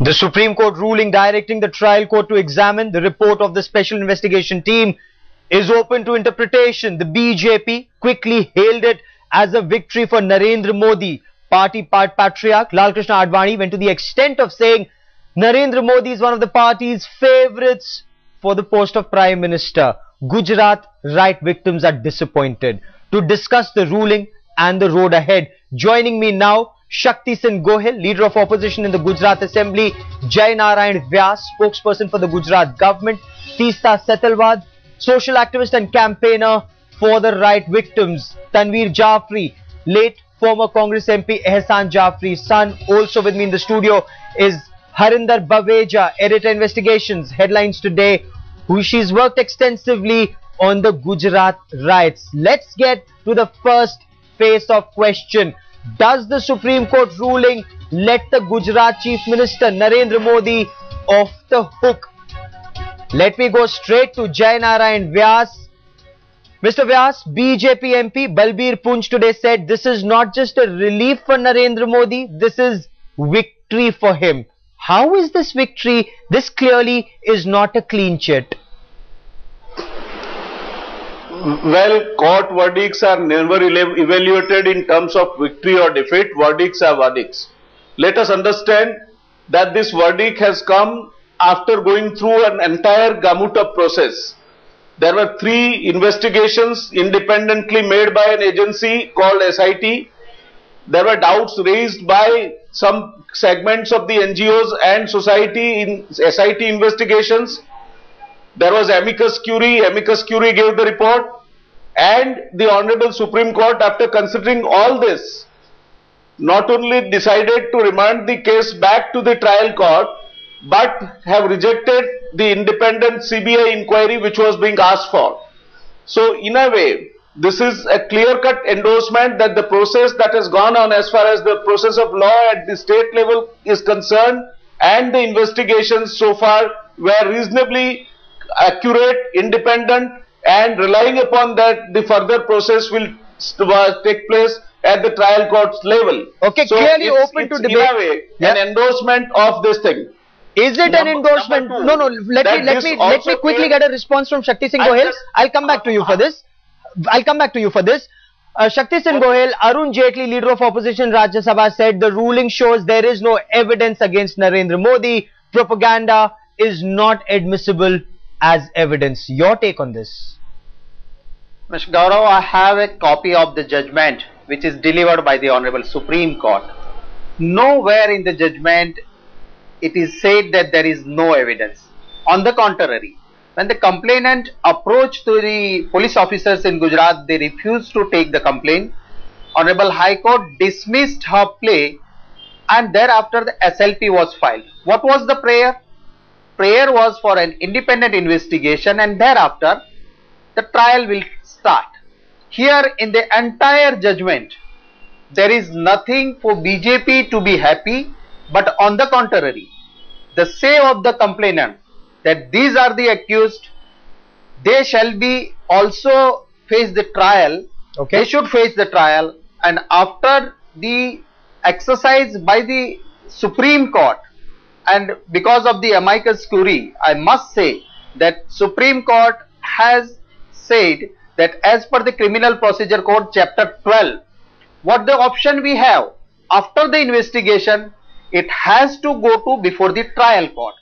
The Supreme Court ruling directing the trial court to examine the report of the special investigation team is open to interpretation. The BJP quickly hailed it as a victory for Narendra Modi. Party patriarch Lal Krishna Advani went to the extent of saying Narendra Modi is one of the party's favorites for the post of Prime Minister. Gujarat right victims are disappointed. To discuss the ruling and the road ahead, joining me now, Shakti Singh Gohil, leader of opposition in the Gujarat Assembly, Jai Narayan Vyas, spokesperson for the Gujarat government, Teesta Setalwad, social activist and campaigner for the right victims, Tanveer Jaffrey, late former Congress MP Ehsan Jaffrey's son. Also with me in the studio is Harinder Baveja, editor investigations, headlines today, she's worked extensively on the Gujarat riots. Let's get to the first phase of question. Does the Supreme Court ruling let the Gujarat Chief Minister Narendra Modi off the hook? Let me go straight to Jai Narayan Vyas. Mr. Vyas, BJP MP Balbir Punj today said this is not just a relief for Narendra Modi, this is victory for him. How is this victory? This clearly is not a clean chit. Well, court verdicts are never evaluated in terms of victory or defeat. Verdicts are verdicts. Let us understand that this verdict has come after going through an entire gamut of process. There were 3 investigations independently made by an agency called SIT. There were doubts raised by some segments of the NGOs and society in SIT investigations. There was amicus curiae. Amicus curiae gave the report, and the Honorable Supreme Court, after considering all this, not only decided to remand the case back to the trial court, but have rejected the independent CBI inquiry which was being asked for. So in a way, this is a clear-cut endorsement that the process that has gone on as far as the process of law at the state level is concerned, and the investigations so far were reasonably accurate, independent, and relying upon that the further process will take place at the trial court's level. Okay, so clearly open to debate. In a way, an endorsement of this thing. Is it an endorsement? No, let me quickly get a response from Shakti Singh Gohil. I'll come back to you for this. Shakti Singh Gohil, Arun Jaitley, leader of opposition Rajya Sabha, said the ruling shows there is no evidence against Narendra Modi. Propaganda is not admissible as evidence. Your take on this? Mr. Gaurav, I have a copy of the judgment which is delivered by the Honorable Supreme Court. Nowhere in the judgment it is said that there is no evidence. On the contrary, when the complainant approached to the police officers in Gujarat, they refused to take the complaint. Honorable High Court dismissed her plea, and thereafter the SLP was filed. What was the prayer? Prayer was for an independent investigation, and thereafter the trial will start. Here in the entire judgment, there is nothing for BJP to be happy, but on the contrary, the say of the complainant that these are the accused, they shall be also face the trial. Okay. They should face the trial, and after the exercise by the Supreme Court, and because of the amicus curiae, I must say that Supreme Court has said that as per the Criminal Procedure Code chapter 12, what the option we have after the investigation, it has to go to before the trial court.